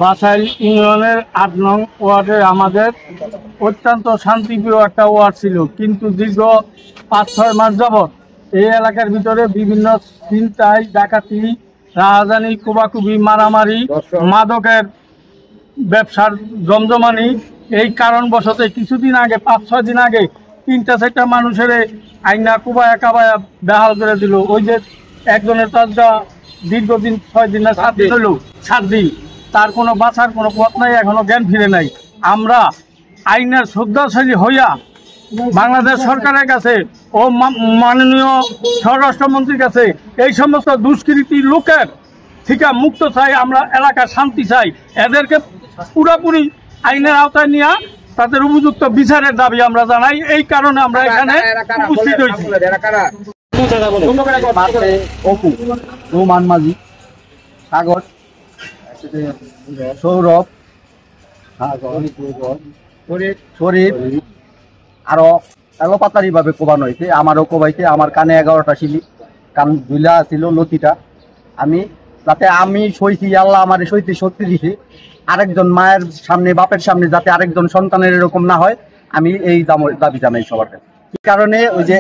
বাসাইল ইউনিয়নের ৮ নং ওয়ার্ডে আমাদের অত্যন্ত শান্তিপ্রিয় একটা ওয়ার্ড ছিল, কিন্তু দীর্ঘ ৫-৬ মাস যাবৎ এই এলাকার ভিতরে বিভিন্ন ছিনতাই, ডাকাতি, রাহাজানি, কোবাকুবি, মারামারি, মাদকের ব্যবসার জমজমানি, এই কারণবশত কিছুদিন আগে ৫-৬ দিন আগে ৩-৪টা মানুষের আইনা কুবায়া কাবায়া বেহাল করে দিল। ওই যে একজনের তাজা দীর্ঘদিন ৬ দিন না ৭ দিন হইল, ৭ দিন, তার কোনো বাঁচার কোনো পথ নাই, এখনো জ্ঞান ফিরে নাই। আমরা আইনের শ্রদ্ধাশালী হইয়া বাংলাদেশ সরকারের কাছে ও মাননীয় স্বরাষ্ট্রমন্ত্রীর কাছে এই সমস্ত দুষ্কৃতী লোকের থেকে মুক্ত চাই। আমরা এলাকার শান্তি চাই। এদেরকে পুরোপুরি আইনের আওতায় নিয়ে তাদের উপযুক্ত বিচারের দাবি আমরা জানাই। এই কারণে আমরা এখানে উপস্থিত হয়েছি। অপু, রোমান মাঝি, সাগর, সৌরভ, শরীফ, আরো এলোপাতারি ভাবে কোবানো হয়েছে। আমারও কোবাইছে। আমার কানে 11টা শিলি, কান ঝুলা ছিল লতিটা। আমি যাতে আমি সইছি, আল্লাহ আমার সইতে শক্তি দিছে। আরেকজন মায়ের সামনে, বাপের সামনে যাতে আরেকজন সন্তানের এরকম না হয়, আমি এই দাবি জানাই সবার কাছে। এই কারণে ওই যে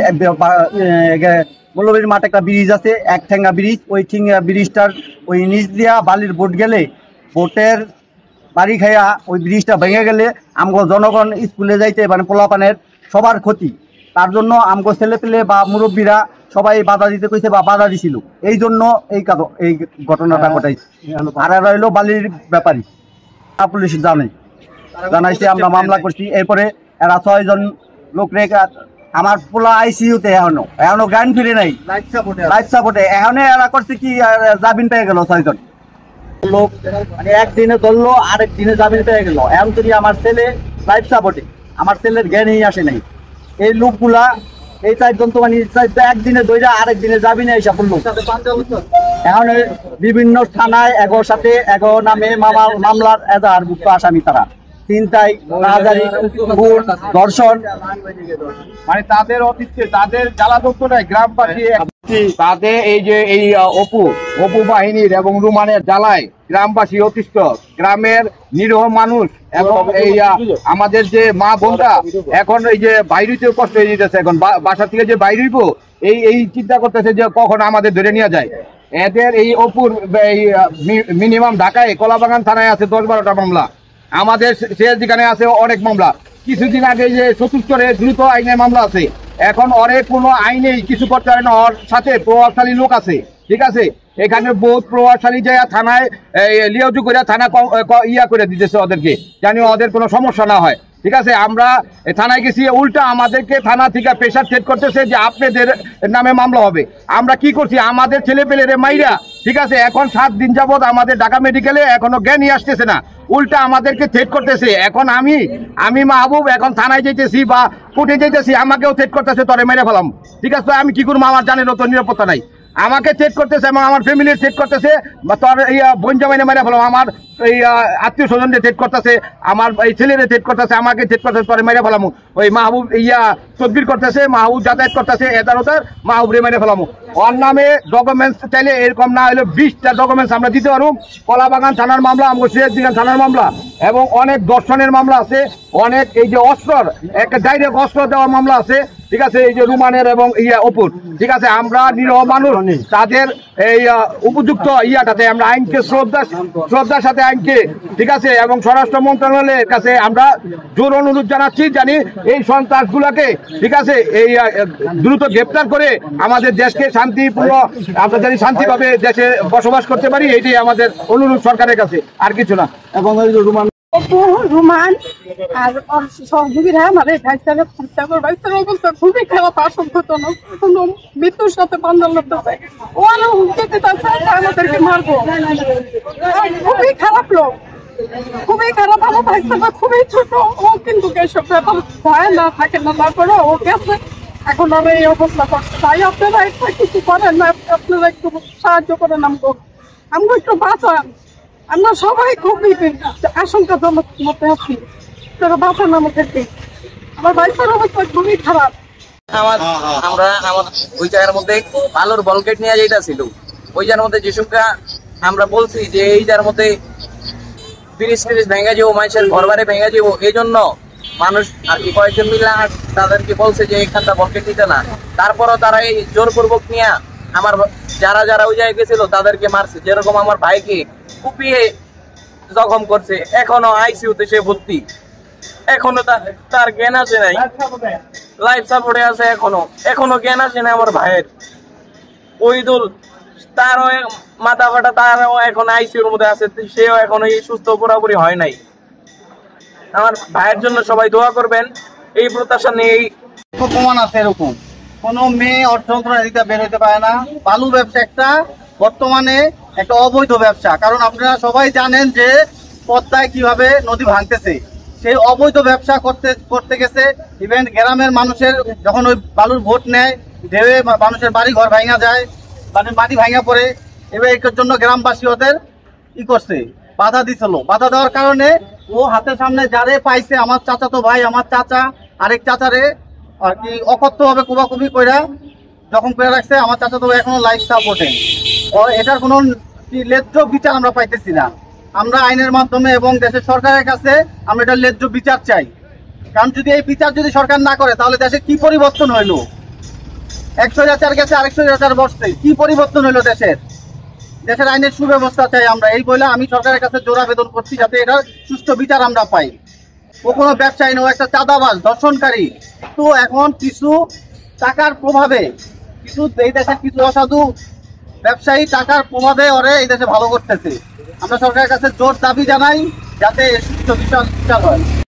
মৌলবীর মাঠে একটা ব্রিজ আছে, এক ঠেঙ্গা ব্রিজ, ওই ঠেঙ্গা ব্রিজটার ওই নিচ দিয়া বালির বোট গেলে, বোটের বাড়ি খাইয়া ওই ব্রিজটা ভেঙে গেলে আমগো জনগণ স্কুলে যাইতে মানে পোলাপানের সবার ক্ষতি। তার জন্য আমগো ছেলে পেলে বা মুরব্বীরা সবাই বাধা দিতে কইছে বা বাধা দিছিল। এই জন্য এই ঘটনাটা ঘটাইছে। আর রইল বালির ব্যাপারী, পুলিশ জানাইছে, আমরা মামলা করছি। এরপরে এরা 6 জন লোক রেখে আমার পোলা আইসিইউতে এখনো জ্ঞান ফিরে নাই, লাইফ সাপোর্টে। এখানে এরা করছে কি, জামিন পেয়ে গেল 6 জন লোক, মানে একদিনে ধরলো, আরেক দিনে জামিন পেয়ে গেল। এখন যদি আমার ছেলে লাইফ সাপোর্টে, আমার ছেলের জ্ঞানই আসে নাই। এই লোকগুলা, এই 4 জন তো মানে একদিনে ধরে আরেক দিনে জামিনে এসে পড়লো। এখন বিভিন্ন থানায় এগোর সাথে নামে মামলার এজাহারভুক্ত আসামি তারা। চিন্তাই, রাহাজানি, খুন, ধর্ষণ, মানে তাদের অতিথ্যে, তাদের জ্বালাতন নাই গ্রামবাসী। তাদের এই যে এই অপু বাহিনীর এবং রুমানের জ্বালায় গ্রামবাসী অতিষ্ঠ, গ্রামের নিরীহ মানুষ এবং এই আমাদের যে মা বোনরা এখন এই যে বাইরেতেও কষ্ট হয়ে যেতেছে। এখন বাসা থেকে যে বাইরে হইব এই চিন্তা করতেছে যে কখন আমাদের ধরে নিয়ে যায়। এদের এই অপুর এই মিনিমাম ঢাকায় কলাবাগান থানায় আছে 10-12টা মামলা, আমাদের যেখানে আছে অনেক মামলা। কিছুদিন আগে যে চতুর্থরে দ্রুত আইনের মামলা আছে। এখন অনেক কোনো আইনেই কিছু করতে পারে না, ওর সাথে প্রভাবশালী লোক আছে, ঠিক আছে। এখানে বহুত প্রভাবশালী যায় থানায় লিয়াজু করে থানা ইয়া করে দিতেছে ওদেরকে, জানি ওদের কোনো সমস্যা না হয়, ঠিক আছে। আমরা থানায় গেছি, উল্টা আমাদেরকে থানা থেকে প্রেশার সেট করতেছে যে আপনাদের নামে মামলা হবে। আমরা কি করছি, আমাদের ছেলে পেলেরে মাইরা, ঠিক আছে। এখন 7 দিন যাবৎ আমাদের ঢাকা মেডিকেলে এখনো জ্ঞানই আসতেছে না, উল্টা আমাদেরকে থ্রেট করতেছে। এখন আমি মাহবুব এখন থানায় যাইতেছি বা কোর্টে যাইতেছি, আমাকেও থ্রেট করতেছে, তোরে মেরে ফেলাম, ঠিক আছে। আমি কি করবো, আমার জানেন তো নিরাপত্তা নাই। আমাকে থ্রেট করতেছে এবং আমার ফ্যামিলির থ্রেট করতেছে, তোর বোন জামাইনে মেরে ফেলাম, আমার এই আত্মীয় স্বজনদের থ্রেট করতেছে, আমার এই ছেলেরে থ্রেট করতেছে, আমাকে থ্রেট করতেছে, তোরে মেরে ফেলাম। ওই মাহবুব তদবির করতেছে, মাহবুব যাতায়াত করতেছে, এদার মাহবুব রে মেরে ফেলাম। ওর নামে ডকুমেন্টস চাইলে এরকম না হলে 20টা ডকুমেন্টস আমরা দিতে পারব। কলাবাগান থানার মামলা, আমগো সিরাজদিগান থানার মামলা এবং অনেক দর্শনের মামলা আছে, অনেক এই যে অস্ত্রর একটা ডাইরেক্ট অস্ত্র দেওয়ার মামলা আছে, ঠিক আছে। এই যে রুমানের এবং অপুর, ঠিক আছে। আমরা নিরীহ মানুষ, তাদের এই উপযুক্ত ইয়াটাতে আমরা আইনকে শ্রদ্ধার সাথে আইনকে, ঠিক আছে, এবং স্বরাষ্ট্র মন্ত্রণালয়ের কাছে আমরা জোর অনুরোধ জানাচ্ছি, জানি এই সন্ত্রাসগুলোকে, ঠিক আছে, এই দ্রুত গ্রেপ্তার করে আমাদের দেশকে শান্তিপূর্ণ, আমরা জানি শান্তিভাবে দেশে বসবাস করতে পারি, এটাই আমাদের অনুরোধ সরকারের কাছে, আর কিছু না। এবং রুমান আর সহযোগীরা আমাদের অবস্থা খুবই খারাপ, আশঙ্কাজনক। মৃত্যুর সাথে পাঞ্জাল লাগতেছে, ওরা হুমকি দিতেছে আমাদেরকে মারবো। খুবই খারাপ লোক, খুবই খারাপ। আমার ভাইটা খুবই ছোট, ও কিন্তু এসব ব্যাপার ভয় না থাকে না, তারপরে ও গেছে। এখন আমরা এই অবস্থা করছে, তাই আপনারা একটা কিছু করেন না, আপনারা একটু সাহায্য করেন আমগো একটু বাঁচান। আমরা সবাই খুবই আশঙ্কাজনক মতে আছি, তারা বাঁচান আমাদেরকে। আমার ভাইটার অবস্থা খুবই খারাপ। আমরা ওই জায়গার মধ্যে আলোর বলকেট নিয়ে যেটা ছিল, ওই জায়গার মধ্যে যেসব আমরা বলছি যে এই জায়গার মধ্যে ব্রিজ ট্রিজ ভেঙে যাবো, মানুষের ঘর বাড়ি ভেঙে যাবো, এই জন্য মানুষ আর কি কয়েকজন মিলে তাদেরকে বলছে যে এখানটা বকেট দিতে না। তারপরও তারা এই জোরপূর্বক নিয়ে আমার যারা যারা ওই জায়গায় গেছিল তাদেরকে মারছে। যেরকম আমার ভাইকে কুপিয়ে জখম করছে, এখনো আইসিইউতে সে ভর্তি, এখনো তার জ্ঞান আসে নাই, লাইফ সাপোর্টে আছে, এখনো জ্ঞান আসে না আমার ভাইয়ের। ওইদুল তারও মাথা ফাটা, তারও এখন আইসিইউর মধ্যে আছে, সেও এখনো সুস্থ পুরোপুরি হয় নাই। আমার ভাইয়ের জন্য সবাই দোয়া করবেন, এই প্রত্যাশা নিয়ে। প্রমাণ আছে এরকম কোন মেয়ে অর্থ দিতে বের হতে পারে না। বালু ব্যবসা একটা বর্তমানে একটা অবৈধ ব্যবসা, কারণ আপনারা সবাই জানেন যে পদ্মায় কিভাবে নদী ভাঙতেছে। সেই অবৈধ ব্যবসা করতে গেছে। ইভেন গ্রামের মানুষের যখন ওই বালুর ভোট নেয়, ঢেউয়ে মানুষের বাড়ি ঘর ভাঙা যায়, মাটি ভাঙা পড়ে, এবার এর জন্য গ্রামবাসী ওদের করছে, বাধা দিছিল। বাধা দেওয়ার কারণে ও হাতের সামনে যারে পাইছে, আমার চাচাতো ভাই, আমার চাচা আরেক চাচারে আর কি অকথ্য ভাবে কোবাকুবি কইরা যখন করে রাখছে। আমার চাচাতো ভাই এখনো লাইফ সাপোর্টে। এটার কোনো ন্যায্য বিচার আমরা পাইতেছি না। আমরা আইনের মাধ্যমে এবং দেশের সরকারের কাছে আমরা এটা ন্যায্য বিচার চাই। কারণ যদি এই বিচার যদি সরকার না করে, তাহলে দেশে কি পরিবর্তন হইলো? 100 হাজার গেছে, 100 হাজার বসছে, কি পরিবর্তন হইলো দেশের? দেশের আইনের সুব্যবস্থা চাই আমরা। এই বলে আমি সরকারের কাছে জোর আবেদন করছি, যাতে এটার সুষ্ঠু বিচার আমরা পাই। ও কোনো ব্যবসায়ী নয়, একটা চাঁদাবাজ, ধর্ষণকারী। তো এখন কিছু টাকার প্রভাবে এই দেশের কিছু অসাধু ব্যবসায়ী টাকার প্রভাবে ওরে এই দেশে ভালো করতেছে। আমরা সরকারের কাছে জোর দাবি জানাই, যাতে সুষ্ঠু বিচার হয়।